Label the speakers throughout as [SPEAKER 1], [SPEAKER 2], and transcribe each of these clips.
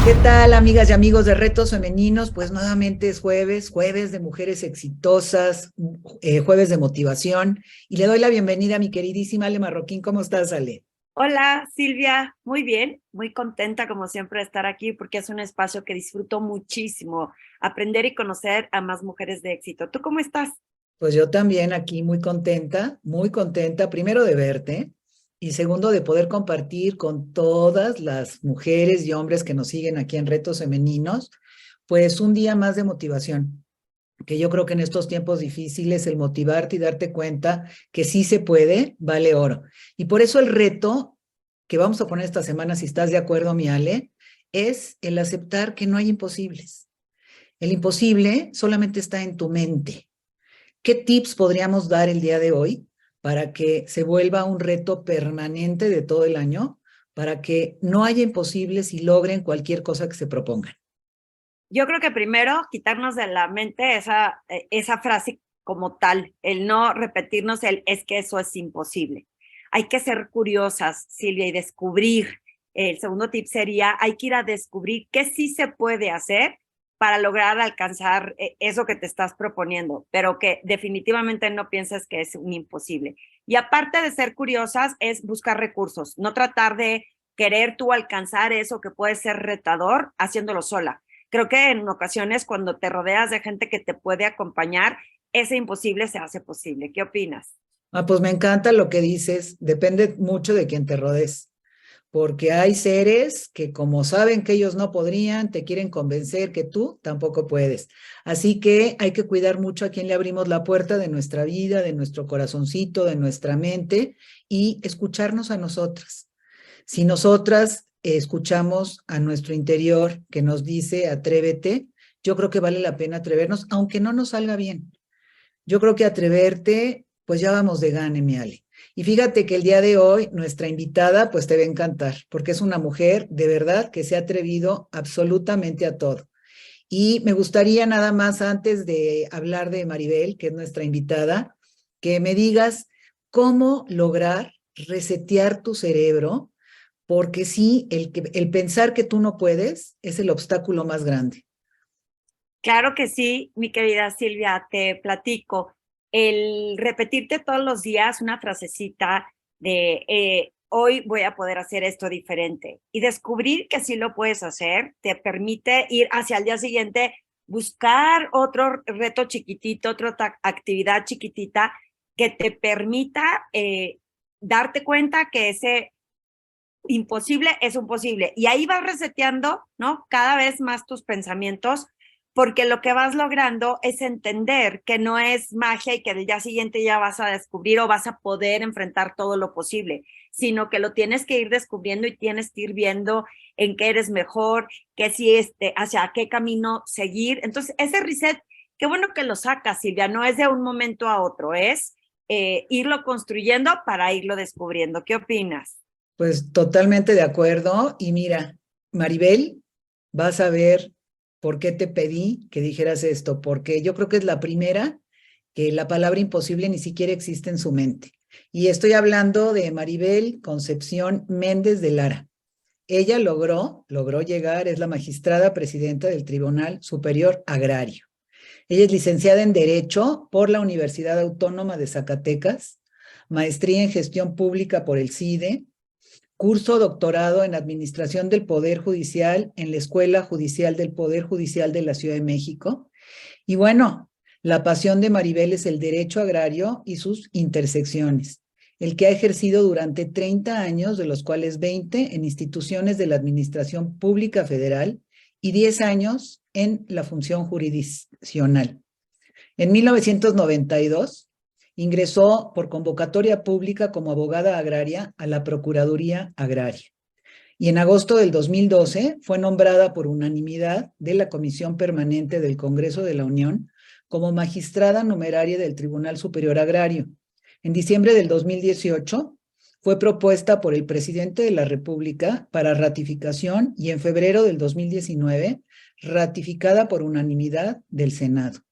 [SPEAKER 1] ¿Qué tal, amigas y amigos de Retos Femeninos? Pues nuevamente es jueves, jueves de mujeres exitosas, jueves de motivación. Y le doy la bienvenida a mi queridísima Ale Marroquín. ¿Cómo estás, Ale?
[SPEAKER 2] Hola Silvia, muy bien, muy contenta como siempre de estar aquí porque es un espacio que disfruto muchísimo, aprender y conocer a más mujeres de éxito. ¿Tú cómo estás?
[SPEAKER 1] Pues yo también aquí muy contenta, primero de verte y segundo de poder compartir con todas las mujeres y hombres que nos siguen aquí en Retos Femeninos, pues un día más de motivación. Que yo creo que en estos tiempos difíciles el motivarte y darte cuenta que sí se puede, vale oro. Y por eso el reto que vamos a poner esta semana, si estás de acuerdo, mi Ale, es el aceptar que no hay imposibles. El imposible solamente está en tu mente. ¿Qué tips podríamos dar el día de hoy para que se vuelva un reto permanente de todo el año, para que no haya imposibles y logren cualquier cosa que se propongan?
[SPEAKER 2] Yo creo que primero quitarnos de la mente esa frase como tal, el no repetirnos el es que eso es imposible. Hay que ser curiosas, Silvia, y descubrir. El segundo tip sería, hay que ir a descubrir qué sí se puede hacer para lograr alcanzar eso que te estás proponiendo, pero que definitivamente no pienses que es un imposible. Y aparte de ser curiosas, es buscar recursos, no tratar de querer tú alcanzar eso que puede ser retador haciéndolo sola. Creo que en ocasiones cuando te rodeas de gente que te puede acompañar, ese imposible se hace posible. ¿Qué opinas?
[SPEAKER 1] Ah, pues me encanta lo que dices, depende mucho de quien te rodees. Porque hay seres que como saben que ellos no podrían, te quieren convencer que tú tampoco puedes. Así que hay que cuidar mucho a quien le abrimos la puerta de nuestra vida, de nuestro corazoncito, de nuestra mente y escucharnos a nosotras. Si nosotras escuchamos a nuestro interior que nos dice atrévete, yo creo que vale la pena atrevernos, aunque no nos salga bien. Yo creo que atreverte, pues ya vamos de gane, mi Ale. Y fíjate que el día de hoy nuestra invitada, pues te va a encantar, porque es una mujer de verdad que se ha atrevido absolutamente a todo. Y me gustaría nada más, antes de hablar de Maribel, que es nuestra invitada, que me digas cómo lograr resetear tu cerebro, porque sí, el pensar que tú no puedes es el obstáculo más grande.
[SPEAKER 2] Claro que sí, mi querida Silvia, te platico. El repetirte todos los días una frasecita de hoy voy a poder hacer esto diferente y descubrir que sí lo puedes hacer, te permite ir hacia el día siguiente, buscar otro reto chiquitito, otra actividad chiquitita que te permita darte cuenta que ese imposible es un posible. Y ahí vas reseteando, ¿no? Cada vez más tus pensamientos, porque lo que vas logrando es entender que no es magia y que del día siguiente ya vas a descubrir o vas a poder enfrentar todo lo posible, sino que lo tienes que ir descubriendo y tienes que ir viendo en qué eres mejor, que si hacia qué camino seguir. Entonces, ese reset, qué bueno que lo sacas, Silvia, no es de un momento a otro, es irlo construyendo para irlo descubriendo. ¿Qué opinas?
[SPEAKER 1] Pues totalmente de acuerdo. Y mira, Maribel, vas a ver por qué te pedí que dijeras esto, porque yo creo que es la primera que la palabra imposible ni siquiera existe en su mente. Y estoy hablando de Maribel Concepción Méndez de Lara. Ella logró llegar, es la magistrada presidenta del Tribunal Superior Agrario. Ella es licenciada en Derecho por la Universidad Autónoma de Zacatecas, maestría en Gestión Pública por el CIDE, curso doctorado en Administración del Poder Judicial en la Escuela Judicial del Poder Judicial de la Ciudad de México. Y bueno, la pasión de Maribel es el derecho agrario y sus intersecciones, el que ha ejercido durante 30 años, de los cuales 20 en instituciones de la Administración Pública Federal y 10 años en la función jurisdiccional. En 1992 ingresó por convocatoria pública como abogada agraria a la Procuraduría Agraria. Y en agosto del 2012 fue nombrada por unanimidad de la Comisión Permanente del Congreso de la Unión como magistrada numeraria del Tribunal Superior Agrario. En diciembre del 2018 fue propuesta por el presidente de la República para ratificación y en febrero del 2019 ratificada por unanimidad del Senado.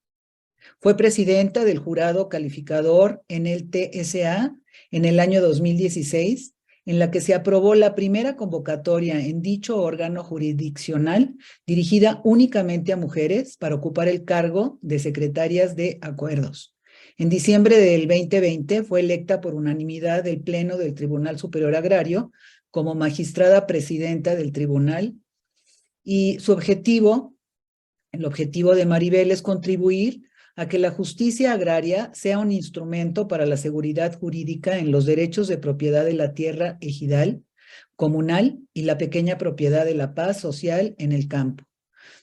[SPEAKER 1] Fue presidenta del jurado calificador en el TSA en el año 2016, en la que se aprobó la primera convocatoria en dicho órgano jurisdiccional dirigida únicamente a mujeres para ocupar el cargo de secretarias de acuerdos. En diciembre del 2020 fue electa por unanimidad del Pleno del Tribunal Superior Agrario como magistrada presidenta del tribunal y su objetivo, el objetivo de Maribel es contribuir a que la justicia agraria sea un instrumento para la seguridad jurídica en los derechos de propiedad de la tierra ejidal, comunal y la pequeña propiedad de la paz social en el campo,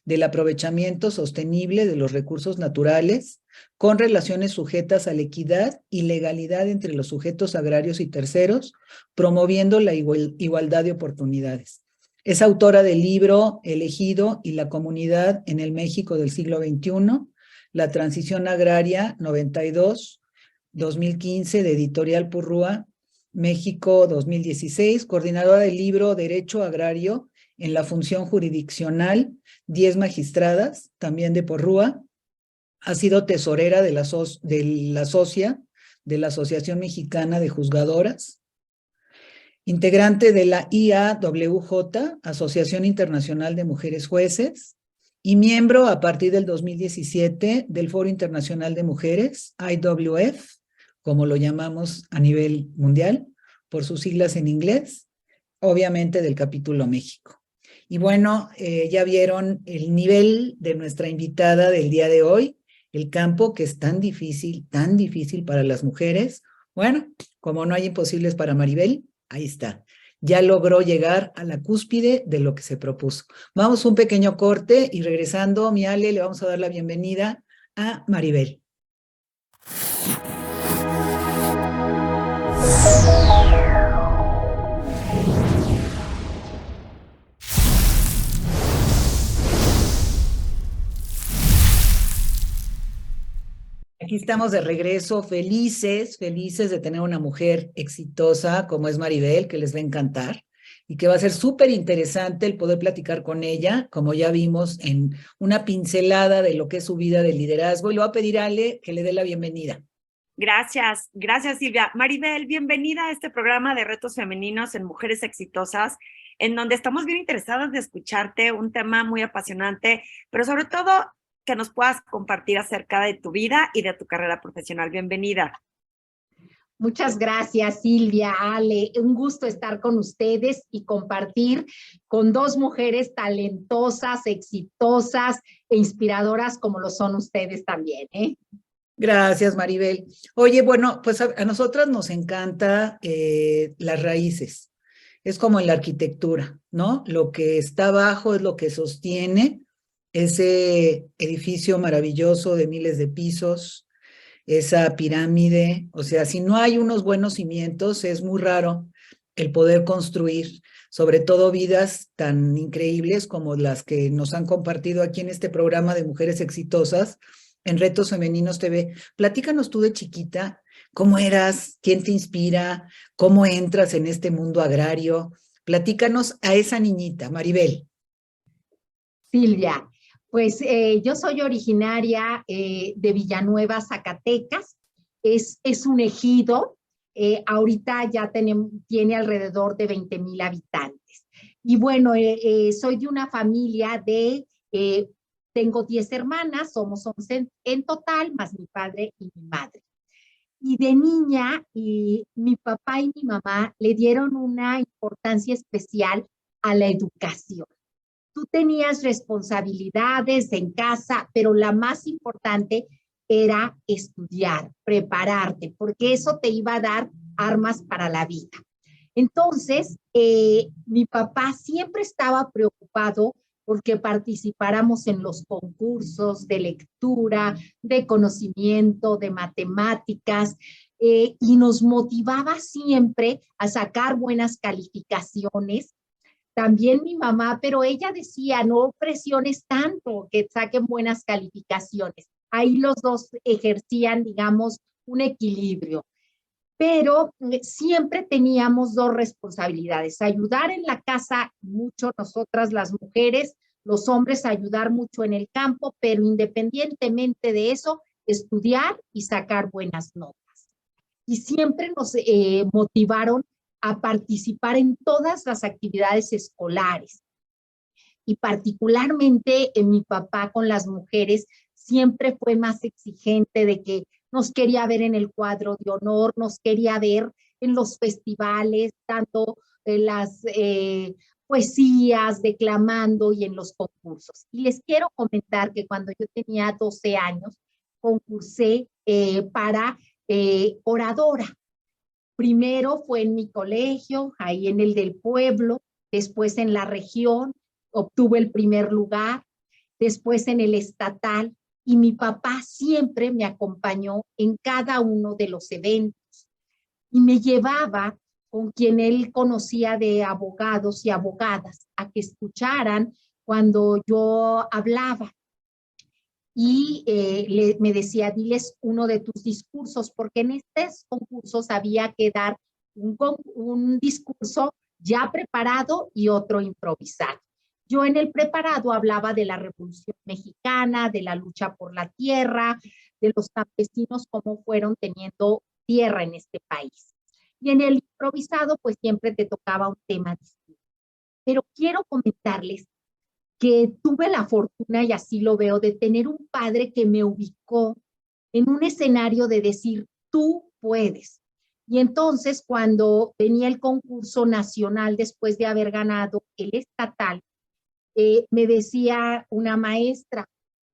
[SPEAKER 1] del aprovechamiento sostenible de los recursos naturales, con relaciones sujetas a la equidad y legalidad entre los sujetos agrarios y terceros, promoviendo la igualdad de oportunidades. Es autora del libro El Ejido y la comunidad en el México del siglo XXI, La transición agraria 92-2015 de Editorial Purrúa, México 2016, coordinadora del libro Derecho Agrario en la función jurisdiccional, 10 magistradas, también de Porrúa. Ha sido tesorera de la SOCIA, de la Asociación Mexicana de Juzgadoras, integrante de la IAWJ, Asociación Internacional de Mujeres Jueces, y miembro a partir del 2017 del Foro Internacional de Mujeres, IWF, como lo llamamos a nivel mundial, por sus siglas en inglés, obviamente del capítulo México. Y bueno, ya vieron el nivel de nuestra invitada del día de hoy, el campo que es tan difícil para las mujeres. Bueno, como no hay imposibles para Maribel, ahí está. Ya logró llegar a la cúspide de lo que se propuso. Vamos a un pequeño corte y regresando, mi Ale, le vamos a dar la bienvenida a Maribel. Aquí estamos de regreso, felices de tener una mujer exitosa como es Maribel, que les va a encantar y que va a ser súper interesante el poder platicar con ella, como ya vimos en una pincelada de lo que es su vida de liderazgo. Y le voy a pedir a Ale que le dé la bienvenida.
[SPEAKER 2] Gracias Silvia. Maribel, bienvenida a este programa de retos femeninos en Mujeres Exitosas, en donde estamos bien interesadas de escucharte, un tema muy apasionante, pero sobre todo que nos puedas compartir acerca de tu vida y de tu carrera profesional. Bienvenida.
[SPEAKER 3] Muchas gracias, Silvia, Ale. Un gusto estar con ustedes y compartir con dos mujeres talentosas, exitosas e inspiradoras como lo son ustedes también, ¿eh?
[SPEAKER 1] Gracias, Maribel. Oye, bueno, pues a nosotras nos encanta las raíces. Es como en la arquitectura, ¿no? Lo que está abajo es lo que sostiene ese edificio maravilloso de miles de pisos, esa pirámide. O sea, si no hay unos buenos cimientos, es muy raro el poder construir, sobre todo vidas tan increíbles como las que nos han compartido aquí en este programa de Mujeres Exitosas en Retos Femeninos TV. Platícanos tú de chiquita, ¿cómo eras? ¿Quién te inspira? ¿Cómo entras en este mundo agrario? Platícanos a esa niñita, Maribel.
[SPEAKER 3] Silvia, pues yo soy originaria de Villanueva, Zacatecas. Es un ejido. Ahorita ya tiene alrededor de 20,000 habitantes. Y bueno, soy de una familia tengo 10 hermanas, somos 11 en total, más mi padre y mi madre. Y de niña, mi papá y mi mamá le dieron una importancia especial a la educación. Tú tenías responsabilidades en casa, pero la más importante era estudiar, prepararte, porque eso te iba a dar armas para la vida. Entonces, mi papá siempre estaba preocupado porque participáramos en los concursos de lectura, de conocimiento, de matemáticas, y nos motivaba siempre a sacar buenas calificaciones. También mi mamá, pero ella decía, no presiones tanto, que saquen buenas calificaciones. Ahí los dos ejercían, digamos, un equilibrio. Pero siempre teníamos dos responsabilidades: ayudar en la casa mucho nosotras las mujeres, los hombres ayudar mucho en el campo, pero independientemente de eso, estudiar y sacar buenas notas. Y siempre nos motivaron a participar en todas las actividades escolares. Y particularmente en mi papá con las mujeres siempre fue más exigente de que nos quería ver en el cuadro de honor, nos quería ver en los festivales, tanto en las poesías, declamando y en los concursos. Y les quiero comentar que cuando yo tenía 12 años, concursé para oradora. Primero fue en mi colegio, ahí en el del pueblo, después en la región, obtuve el primer lugar, después en el estatal, y mi papá siempre me acompañó en cada uno de los eventos y me llevaba con quien él conocía de abogados y abogadas a que escucharan cuando yo hablaba. Y me decía, diles uno de tus discursos, porque en estos concursos había que dar un discurso ya preparado y otro improvisado. Yo en el preparado hablaba de la Revolución Mexicana, de la lucha por la tierra, de los campesinos, cómo fueron teniendo tierra en este país. Y en el improvisado, pues siempre te tocaba un tema distinto. Pero quiero comentarles que tuve la fortuna, y así lo veo, de tener un padre que me ubicó en un escenario de decir, tú puedes. Y entonces, cuando venía el concurso nacional, después de haber ganado el estatal, me decía una maestra,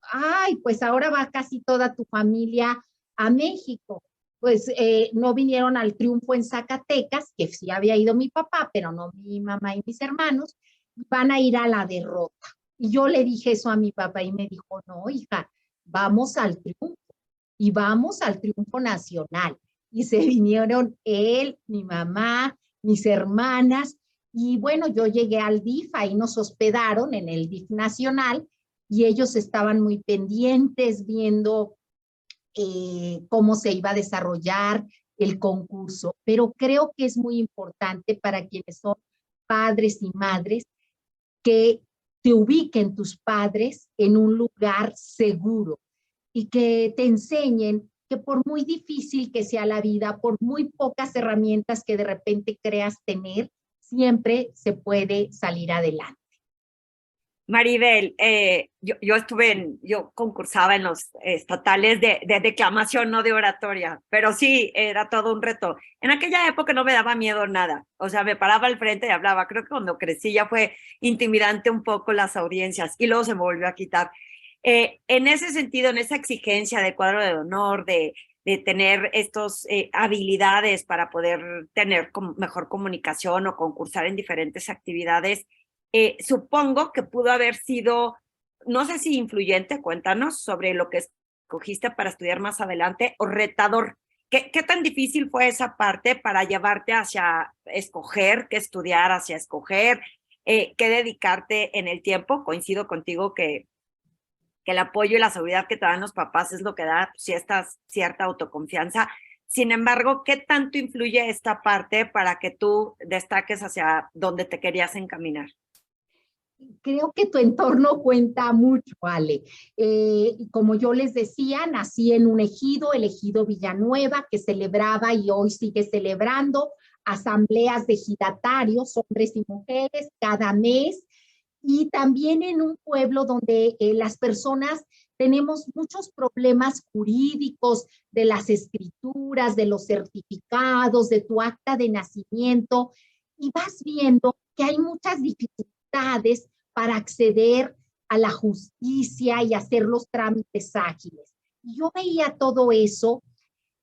[SPEAKER 3] ay, pues ahora va casi toda tu familia a México. Pues no vinieron al triunfo en Zacatecas, que sí había ido mi papá, pero no mi mamá y mis hermanos, van a ir a la derrota. Y yo le dije eso a mi papá y me dijo, no, hija, vamos al triunfo y vamos al triunfo nacional. Y se vinieron él, mi mamá, mis hermanas, y bueno, yo llegué al DIF, ahí nos hospedaron en el DIF nacional, y ellos estaban muy pendientes viendo cómo se iba a desarrollar el concurso. Pero creo que es muy importante para quienes son padres y madres que te ubiquen tus padres en un lugar seguro y que te enseñen que por muy difícil que sea la vida, por muy pocas herramientas que de repente creas tener, siempre se puede salir adelante.
[SPEAKER 2] Maribel, yo concursaba en los estatales de declamación, no de oratoria, pero sí, era todo un reto. En aquella época no me daba miedo nada, o sea, me paraba al frente y hablaba. Creo que cuando crecí ya fue intimidante un poco las audiencias y luego se me volvió a quitar. En ese sentido, en esa exigencia de cuadro de honor, de tener estas habilidades para poder tener mejor comunicación o concursar en diferentes actividades, supongo que pudo haber sido, no sé si influyente, cuéntanos sobre lo que escogiste para estudiar más adelante, o retador. ¿Qué tan difícil fue esa parte para llevarte hacia escoger qué estudiar, hacia escoger qué dedicarte en el tiempo? Coincido contigo que el apoyo y la seguridad que te dan los papás es lo que da cierta autoconfianza. Sin embargo, ¿qué tanto influye esta parte para que tú destaques hacia donde te querías encaminar?
[SPEAKER 3] Creo que tu entorno cuenta mucho, Ale. Como yo les decía, nací en un ejido, el ejido Villanueva, que celebraba y hoy sigue celebrando asambleas de ejidatarios, hombres y mujeres, cada mes. Y también en un pueblo donde las personas tenemos muchos problemas jurídicos de las escrituras, de los certificados, de tu acta de nacimiento, y vas viendo que hay muchas dificultades para acceder a la justicia y hacer los trámites ágiles. Y yo veía todo eso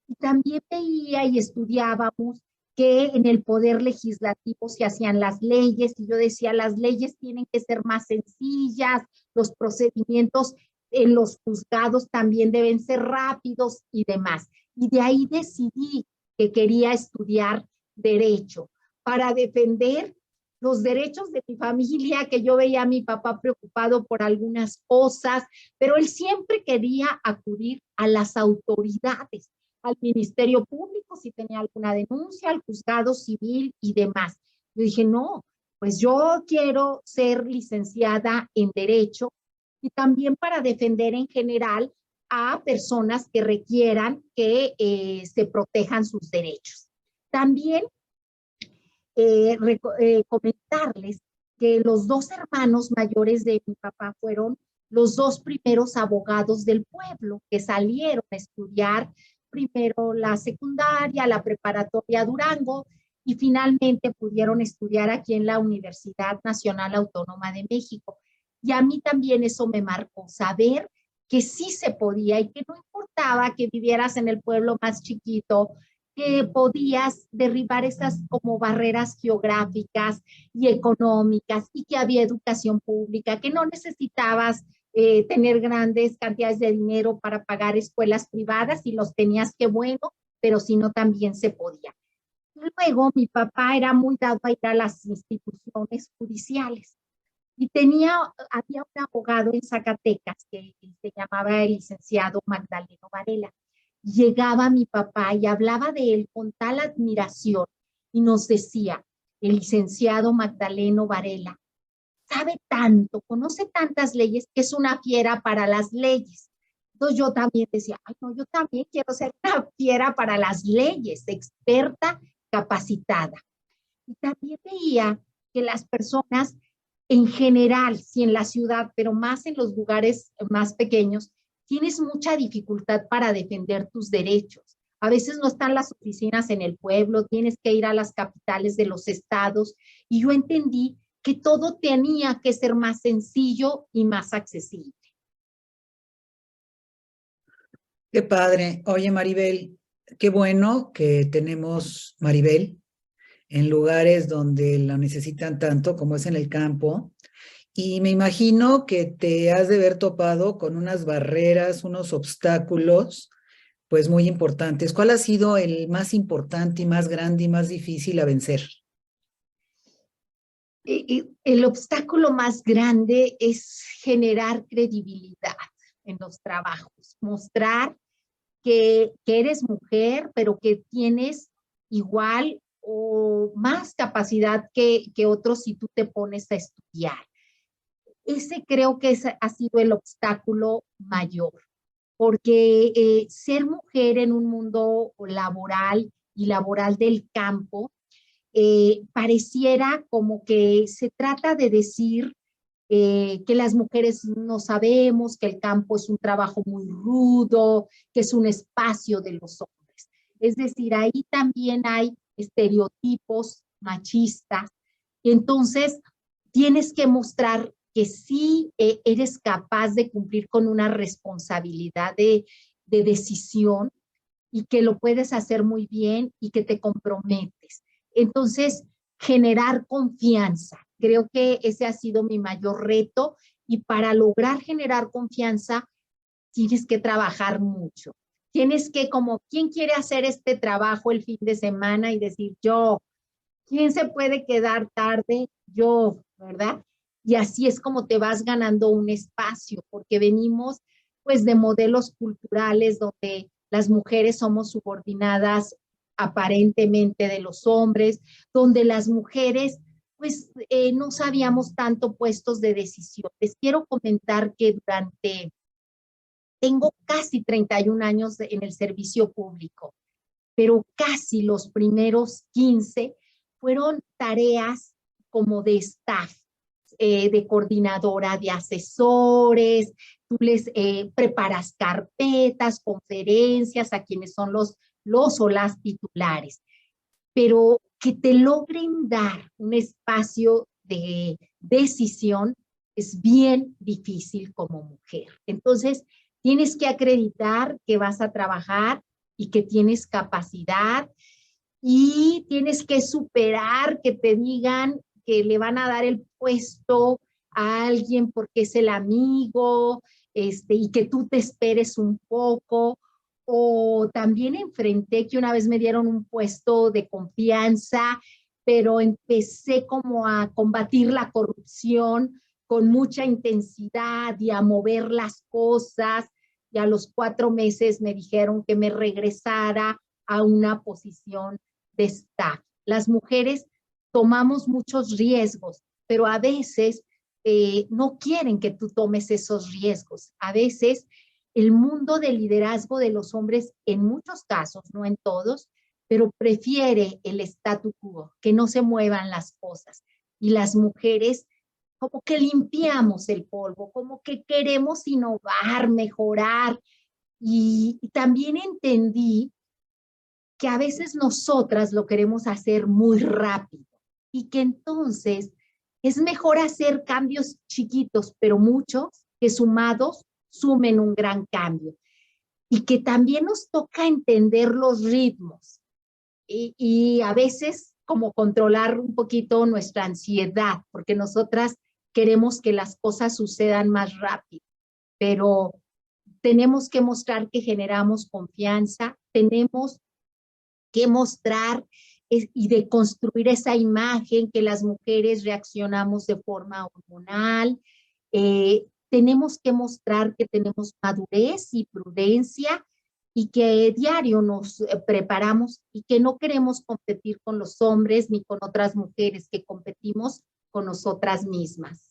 [SPEAKER 3] y también veía y estudiábamos que en el poder legislativo se hacían las leyes, y yo decía, las leyes tienen que ser más sencillas, los procedimientos en los juzgados también deben ser rápidos y demás. Y de ahí decidí que quería estudiar derecho para defender los derechos de mi familia, que yo veía a mi papá preocupado por algunas cosas, pero él siempre quería acudir a las autoridades, al Ministerio Público si tenía alguna denuncia, al juzgado civil y demás. Yo dije, no, pues yo quiero ser licenciada en Derecho y también para defender en general a personas que requieran que se protejan sus derechos. También comentarles que los dos hermanos mayores de mi papá fueron los dos primeros abogados del pueblo que salieron a estudiar primero la secundaria, la preparatoria Durango y finalmente pudieron estudiar aquí en la Universidad Nacional Autónoma de México. Y a mí también eso me marcó, saber que sí se podía y que no importaba que vivieras en el pueblo más chiquito, que podías derribar esas como barreras geográficas y económicas y que había educación pública, que no necesitabas tener grandes cantidades de dinero para pagar escuelas privadas y los tenías, que bueno, pero si no también se podía. Luego mi papá era muy dado a ir a las instituciones judiciales y había un abogado en Zacatecas que se llamaba el licenciado Magdaleno Varela. Llegaba mi papá y hablaba de él con tal admiración y nos decía, el licenciado Magdaleno Varela sabe tanto, conoce tantas leyes, que es una fiera para las leyes. Entonces yo también decía, ay no, yo también quiero ser una fiera para las leyes, experta, capacitada. Y también veía que las personas en general, sí en la ciudad, pero más en los lugares más pequeños, tienes mucha dificultad para defender tus derechos. A veces no están las oficinas en el pueblo, tienes que ir a las capitales de los estados, y yo entendí que todo tenía que ser más sencillo y más accesible.
[SPEAKER 1] Qué padre. Oye, Maribel, qué bueno que tenemos Maribel en lugares donde la necesitan tanto como es en el campo. Y me imagino que te has de ver topado con unas barreras, unos obstáculos, pues muy importantes. ¿Cuál ha sido el más importante y más grande y más difícil a vencer?
[SPEAKER 3] El obstáculo más grande es generar credibilidad en los trabajos, mostrar que eres mujer, pero que tienes igual o más capacidad que otros si tú te pones a estudiar. Ese creo que ha sido el obstáculo mayor, porque ser mujer en un mundo laboral y laboral del campo, pareciera como que se trata de decir que las mujeres no sabemos, que el campo es un trabajo muy rudo, que es un espacio de los hombres. Es decir, ahí también hay estereotipos machistas. Y entonces tienes que mostrar que sí eres capaz de cumplir con una responsabilidad de decisión y que lo puedes hacer muy bien y que te comprometes. Entonces, generar confianza. Creo que ese ha sido mi mayor reto, y para lograr generar confianza tienes que trabajar mucho. Tienes que, como, ¿quién quiere hacer este trabajo el fin de semana? Y decir, yo. ¿Quién se puede quedar tarde? Yo, ¿verdad? Y así es como te vas ganando un espacio, porque venimos pues de modelos culturales donde las mujeres somos subordinadas aparentemente de los hombres, donde las mujeres pues no sabíamos tanto puestos de decisión. Les quiero comentar que tengo casi 31 años en el servicio público, pero casi los primeros 15 fueron tareas como de staff, de coordinadora de asesores, tú les preparas carpetas, conferencias a quienes son los o las titulares, pero que te logren dar un espacio de decisión es bien difícil como mujer. Entonces, tienes que acreditar que vas a trabajar y que tienes capacidad, y tienes que superar que te digan que le van a dar el puesto a alguien porque es el amigo, y que tú te esperes un poco. O también enfrenté que una vez me dieron un puesto de confianza, pero empecé como a combatir la corrupción con mucha intensidad y a mover las cosas, y a los 4 meses me dijeron que me regresara a una posición de staff. Las mujeres tomamos muchos riesgos, pero a veces no quieren que tú tomes esos riesgos. A veces el mundo del liderazgo de los hombres, en muchos casos, no en todos, pero prefiere el statu quo, que no se muevan las cosas. Y las mujeres como que limpiamos el polvo, como que queremos innovar, mejorar. Y también entendí que a veces nosotras lo queremos hacer muy rápido y que entonces es mejor hacer cambios chiquitos, pero muchos, que sumados sumen un gran cambio. Y que también nos toca entender los ritmos y a veces como controlar un poquito nuestra ansiedad, porque nosotras queremos que las cosas sucedan más rápido, pero tenemos que mostrar que generamos confianza, tenemos que mostrar y de construir esa imagen que las mujeres reaccionamos de forma hormonal. Tenemos que mostrar que tenemos madurez y prudencia y que diario nos preparamos y que no queremos competir con los hombres ni con otras mujeres, que competimos con nosotras mismas.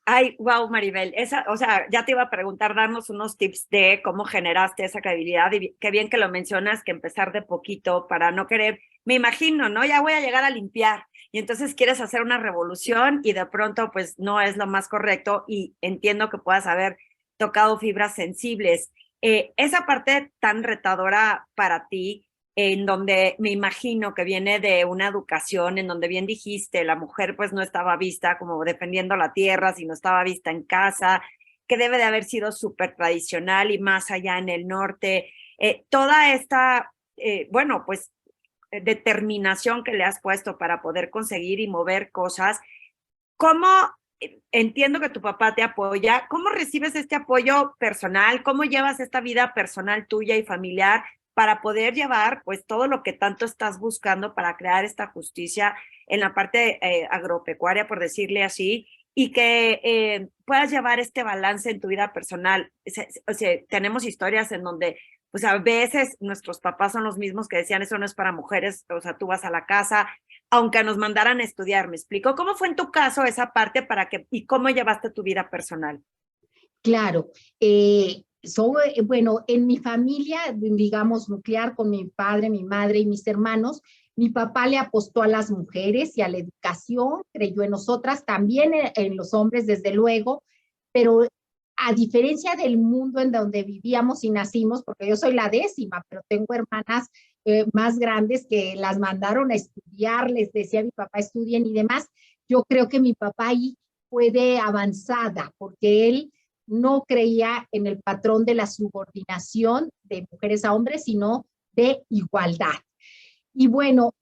[SPEAKER 2] Ay, wow, Maribel, o sea, ya te iba a preguntar, darnos unos tips de cómo generaste esa credibilidad, y qué bien que lo mencionas, que empezar de poquito para no querer, me imagino, ¿no? Ya voy a llegar a limpiar, y entonces quieres hacer una revolución y de pronto pues no es lo más correcto, y entiendo que puedas haber tocado fibras sensibles. Esa parte tan retadora para ti, en donde me imagino que viene de una educación en donde bien dijiste, la mujer pues no estaba vista como defendiendo la tierra, sino estaba vista en casa, que debe de haber sido súper tradicional y más allá en el norte. Toda esta, bueno, pues determinación que le has puesto para poder conseguir y mover cosas, ¿cómo? Entiendo que tu papá te apoya. ¿Cómo recibes este apoyo personal? ¿Cómo llevas esta vida personal tuya y familiar para poder llevar pues todo lo que tanto estás buscando para crear esta justicia en la parte agropecuaria, por decirle así, y que puedas llevar este balance en tu vida personal? O sea, tenemos historias en donde pues a veces nuestros papás son los mismos que decían eso no es para mujeres, o sea, tú vas a la casa, aunque nos mandaran a estudiar. ¿Me explico? ¿Cómo fue en tu caso esa parte y cómo llevaste tu vida personal?
[SPEAKER 3] Claro, bueno, en mi familia, digamos, nuclear, con mi padre, mi madre y mis hermanos, mi papá le apostó a las mujeres y a la educación, creyó en nosotras, también en los hombres, desde luego, pero a diferencia del mundo en donde vivíamos y nacimos, porque yo soy la 10ª, pero tengo hermanas más grandes que las mandaron a estudiar, les decía a mi papá estudien y demás. Yo creo que mi papá ahí fue de avanzada, porque él no creía en el patrón de la subordinación de mujeres a hombres, sino de igualdad. Y bueno,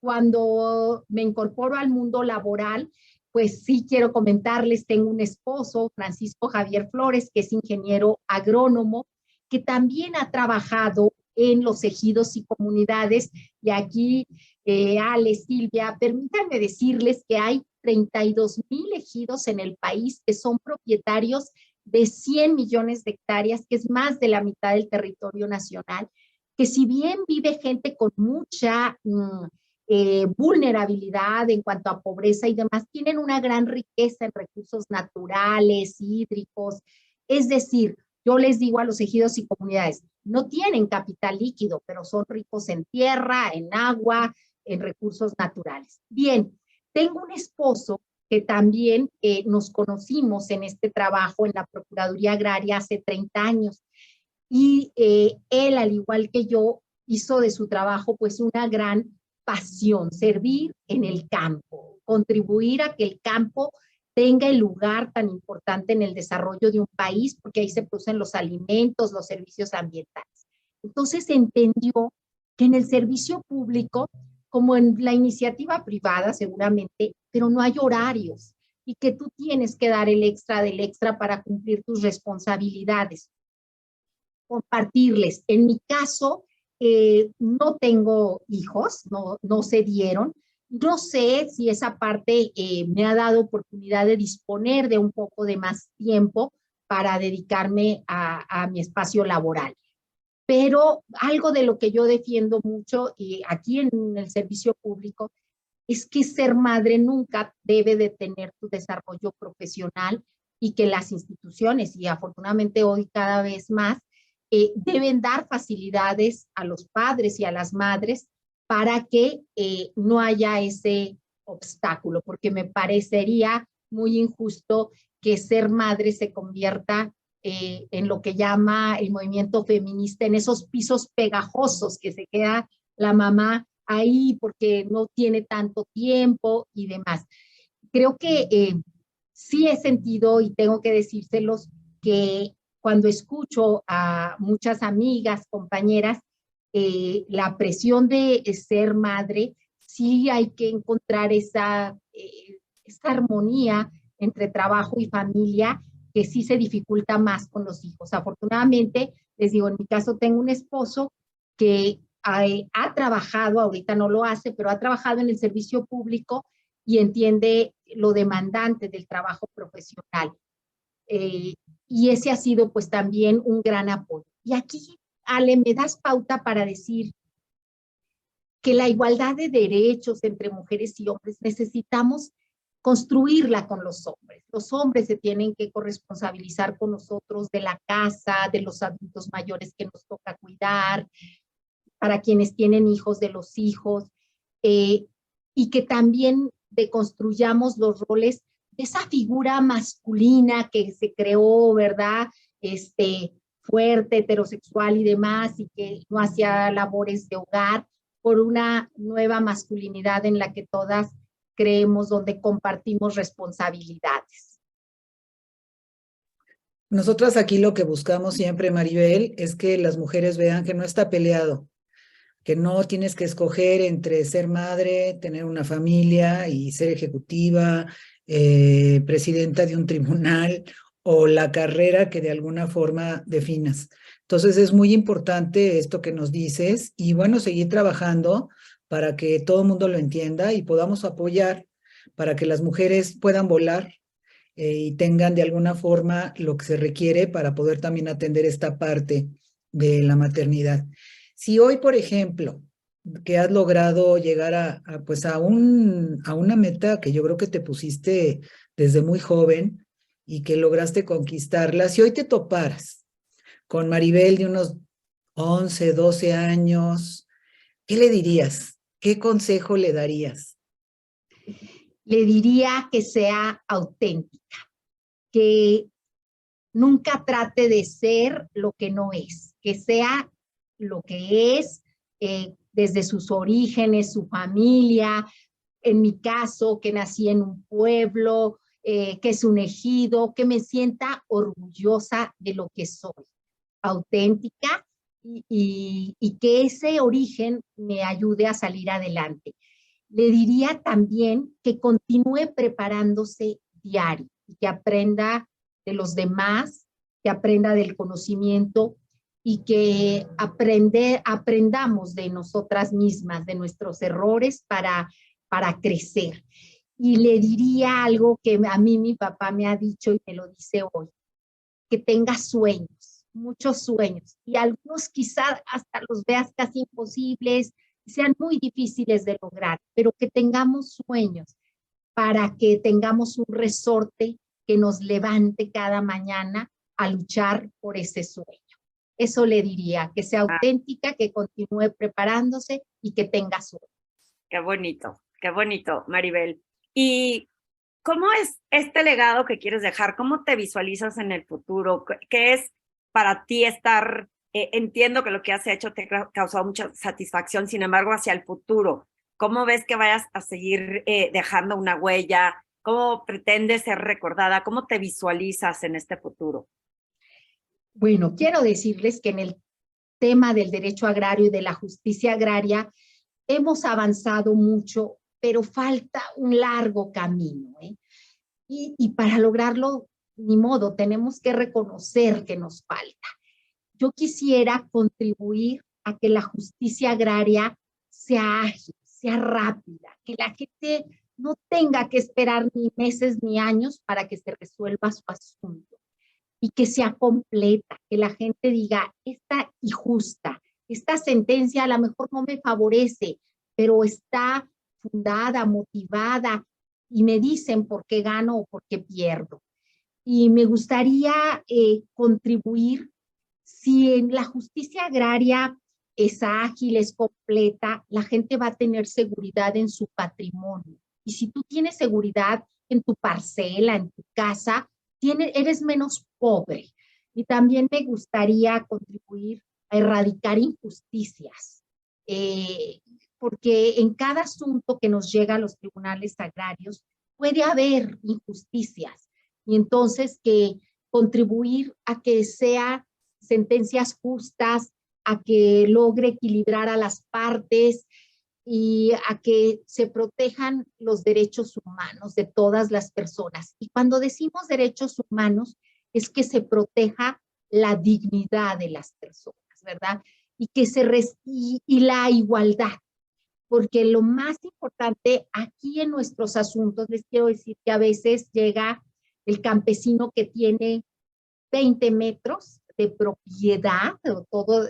[SPEAKER 3] cuando me incorporo al mundo laboral, pues sí quiero comentarles, tengo un esposo, Francisco Javier Flores, que es ingeniero agrónomo, que también ha trabajado en los ejidos y comunidades. Y aquí, Ale, Silvia, permítanme decirles que hay 32,000 ejidos en el país que son propietarios de 100 millones de hectáreas, que es más de la mitad del territorio nacional, que si bien vive gente con mucha vulnerabilidad en cuanto a pobreza y demás, tienen una gran riqueza en recursos naturales, hídricos. Es decir, yo les digo a los ejidos y comunidades, no tienen capital líquido, pero son ricos en tierra, en agua, en recursos naturales. Bien, tengo un esposo que también nos conocimos en este trabajo en la Procuraduría Agraria hace 30 años. Y él, al igual que yo, hizo de su trabajo pues una gran pasión, servir en el campo, contribuir a que el campo tenga el lugar tan importante en el desarrollo de un país, porque ahí se producen los alimentos, los servicios ambientales. Entonces entendió que en el servicio público, como en la iniciativa privada seguramente, pero no hay horarios y que tú tienes que dar el extra del extra para cumplir tus responsabilidades. Compartirles. En mi caso, no tengo hijos, no se dieron. No sé si esa parte me ha dado oportunidad de disponer de un poco de más tiempo para dedicarme a mi espacio laboral. Pero algo de lo que yo defiendo mucho y aquí en el servicio público es que ser madre nunca debe detener tu desarrollo profesional y que las instituciones, y afortunadamente hoy cada vez más, deben dar facilidades a los padres y a las madres para que no haya ese obstáculo, porque me parecería muy injusto que ser madre se convierta en lo que llama el movimiento feminista, en esos pisos pegajosos que se queda la mamá ahí porque no tiene tanto tiempo y demás. Creo que sí he sentido, y tengo que decírselos, que cuando escucho a muchas amigas, compañeras, la presión de ser madre, sí hay que encontrar esa armonía entre trabajo y familia, que sí se dificulta más con los hijos. Afortunadamente, les digo, en mi caso tengo un esposo que ha trabajado, ahorita no lo hace, pero ha trabajado en el servicio público y entiende lo demandante del trabajo profesional. Y ese ha sido pues también un gran apoyo. Y aquí, Ale, me das pauta para decir que la igualdad de derechos entre mujeres y hombres necesitamos construirla con los hombres. Los hombres se tienen que corresponsabilizar con nosotros de la casa, de los adultos mayores que nos toca cuidar, para quienes tienen hijos, de los hijos, y que también deconstruyamos los roles de esa figura masculina que se creó, ¿verdad? Fuerte, heterosexual y demás, y que no hacía labores de hogar, por una nueva masculinidad en la que todas creemos, donde compartimos responsabilidades.
[SPEAKER 1] Nosotras aquí lo que buscamos siempre, Maribel, es que las mujeres vean que no está peleado, que no tienes que escoger entre ser madre, tener una familia y ser ejecutiva, presidenta de un tribunal o la carrera que de alguna forma definas. Entonces es muy importante esto que nos dices y bueno, seguir trabajando para que todo el mundo lo entienda y podamos apoyar para que las mujeres puedan volar y tengan de alguna forma lo que se requiere para poder también atender esta parte de la maternidad. Si hoy, por ejemplo, que has logrado llegar pues a una meta que yo creo que te pusiste desde muy joven y que lograste conquistarla, si hoy te toparas con Maribel de unos 11, 12 años, ¿qué le dirías? ¿Qué consejo le darías?
[SPEAKER 3] Le diría que sea auténtica, que nunca trate de ser lo que no es, que sea lo que es desde sus orígenes, su familia. En mi caso, que nací en un pueblo, que es un ejido, que me sienta orgullosa de lo que soy, auténtica, y que ese origen me ayude a salir adelante. Le diría también que continúe preparándose diario y que aprenda de los demás, que aprenda del conocimiento y que aprendamos de nosotras mismas, de nuestros errores para crecer. Y le diría algo que a mí mi papá me ha dicho y me lo dice hoy, que tenga sueños, muchos sueños, y algunos quizás hasta los veas casi imposibles, sean muy difíciles de lograr, pero que tengamos sueños para que tengamos un resorte que nos levante cada mañana a luchar por ese sueño. Eso le diría, que sea auténtica, que continúe preparándose y que tenga sueños.
[SPEAKER 2] Qué bonito, Maribel. ¿Y cómo es este legado que quieres dejar? ¿Cómo te visualizas en el futuro? ¿Qué es para ti estar? Entiendo que lo que has hecho te ha causado mucha satisfacción, sin embargo, hacia el futuro, ¿cómo ves que vayas a seguir dejando una huella? ¿Cómo pretendes ser recordada? ¿Cómo te visualizas en este futuro?
[SPEAKER 3] Bueno, quiero decirles que en el tema del derecho agrario y de la justicia agraria hemos avanzado mucho, pero falta un largo camino, ¿eh? Y para lograrlo, ni modo, tenemos que reconocer que nos falta. Yo quisiera contribuir a que la justicia agraria sea ágil, sea rápida, que la gente no tenga que esperar ni meses ni años para que se resuelva su asunto y que sea completa, que la gente diga, esta y justa, esta sentencia a lo mejor no me favorece, pero está fundada, motivada, y me dicen por qué gano o por qué pierdo. Y me gustaría contribuir Si en la justicia agraria es ágil, es completa, la gente va a tener seguridad en su patrimonio. Y si tú tienes seguridad en tu parcela, en tu casa, eres menos pobre. Y también me gustaría contribuir a erradicar injusticias, porque en cada asunto que nos llega a los tribunales agrarios puede haber injusticias. Y entonces que contribuir a que sean sentencias justas, a que logre equilibrar a las partes y a que se protejan los derechos humanos de todas las personas. Y cuando decimos derechos humanos, es que se proteja la dignidad de las personas, ¿verdad? Y que y la igualdad. Porque lo más importante aquí en nuestros asuntos, les quiero decir que a veces llega el campesino que tiene 20 metros de propiedad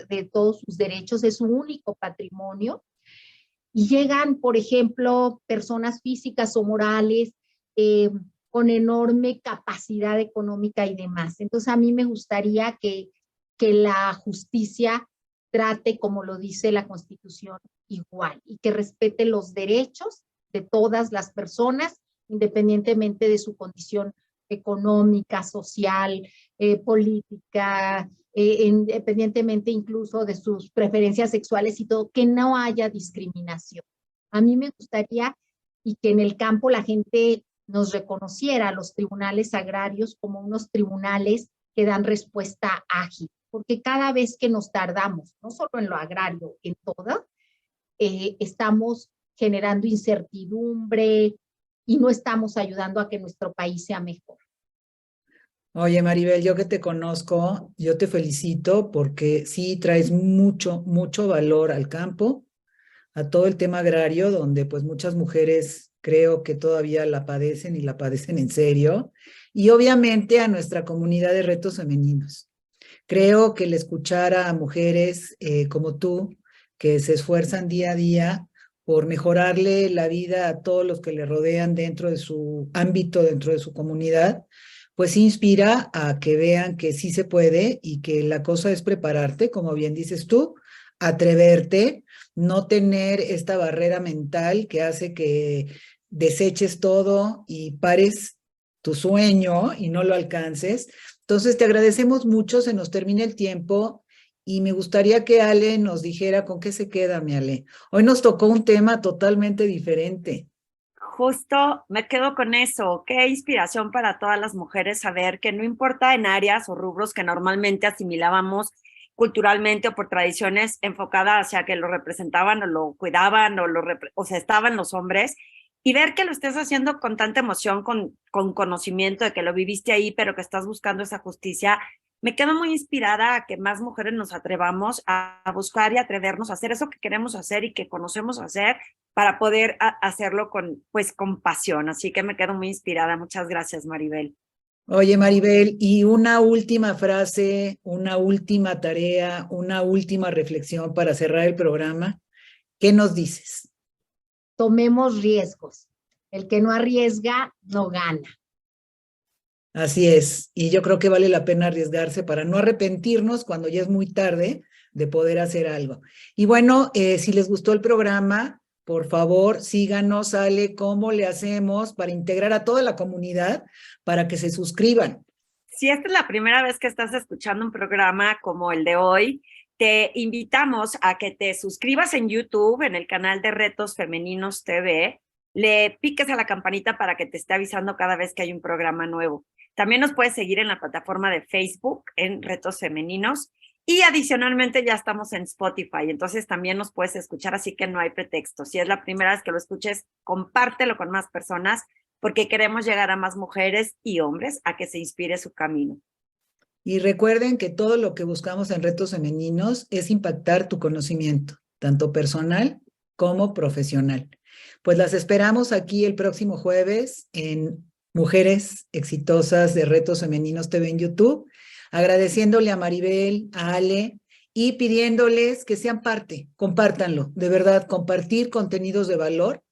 [SPEAKER 3] de todos sus derechos, es su único patrimonio, y llegan, por ejemplo, personas físicas o morales con enorme capacidad económica y demás. Entonces, a mí me gustaría que la justicia trate, como lo dice la Constitución, igual y que respete los derechos de todas las personas, independientemente de su condición económica, social, política, independientemente incluso de sus preferencias sexuales y todo, que no haya discriminación. A mí me gustaría y que en el campo la gente nos reconociera a los tribunales agrarios como unos tribunales que dan respuesta ágil, porque cada vez que nos tardamos, no solo en lo agrario, en todo, estamos generando incertidumbre y no estamos ayudando a que nuestro país sea mejor.
[SPEAKER 1] Oye, Maribel, yo que te conozco, yo te felicito porque sí traes mucho, mucho valor al campo, a todo el tema agrario, donde pues muchas mujeres creo que todavía la padecen y la padecen en serio, y obviamente a nuestra comunidad de retos femeninos. Creo que el escuchar a mujeres como tú, que se esfuerzan día a día por mejorarle la vida a todos los que le rodean dentro de su ámbito, dentro de su comunidad, pues inspira a que vean que sí se puede y que la cosa es prepararte, como bien dices tú, atreverte, no tener esta barrera mental que hace que deseches todo y pares tu sueño y no lo alcances. Entonces te agradecemos mucho, se nos termina el tiempo y me gustaría que Ale nos dijera con qué se queda, mi Ale. Hoy nos tocó un tema totalmente diferente.
[SPEAKER 2] Justo me quedo con eso. Qué inspiración para todas las mujeres saber que no importa en áreas o rubros que normalmente asimilábamos culturalmente o por tradiciones enfocadas hacia que lo representaban o lo cuidaban o sea, estaban los hombres, y ver que lo estés haciendo con tanta emoción, con conocimiento de que lo viviste ahí, pero que estás buscando esa justicia. Me quedo muy inspirada a que más mujeres nos atrevamos a buscar y atrevernos a hacer eso que queremos hacer y que conocemos hacer para poder hacerlo con pasión. Así que me quedo muy inspirada. Muchas gracias, Maribel.
[SPEAKER 1] Oye, Maribel, y una última frase, una última tarea, una última reflexión para cerrar el programa. ¿Qué nos dices?
[SPEAKER 3] Tomemos riesgos. El que no arriesga, no gana.
[SPEAKER 1] Así es, y yo creo que vale la pena arriesgarse para no arrepentirnos cuando ya es muy tarde de poder hacer algo. Y bueno, si les gustó el programa, por favor, síganos, sale cómo le hacemos para integrar a toda la comunidad para que se suscriban.
[SPEAKER 2] Si esta es la primera vez que estás escuchando un programa como el de hoy, te invitamos a que te suscribas en YouTube, en el canal de Retos Femeninos TV, le piques a la campanita para que te esté avisando cada vez que hay un programa nuevo. También nos puedes seguir en la plataforma de Facebook, en Retos Femeninos, y adicionalmente ya estamos en Spotify, entonces también nos puedes escuchar, así que no hay pretexto. Si es la primera vez que lo escuches, compártelo con más personas, porque queremos llegar a más mujeres y hombres a que se inspire su camino.
[SPEAKER 1] Y recuerden que todo lo que buscamos en Retos Femeninos es impactar tu conocimiento, tanto personal como profesional. Pues las esperamos aquí el próximo jueves en Mujeres Exitosas de Retos Femeninos TV en YouTube, agradeciéndole a Maribel, a Ale y pidiéndoles que sean parte, compártanlo. De verdad, compartir contenidos de valor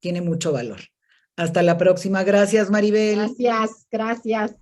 [SPEAKER 1] tiene mucho valor. Hasta la próxima. Gracias, Maribel.
[SPEAKER 3] Gracias, gracias.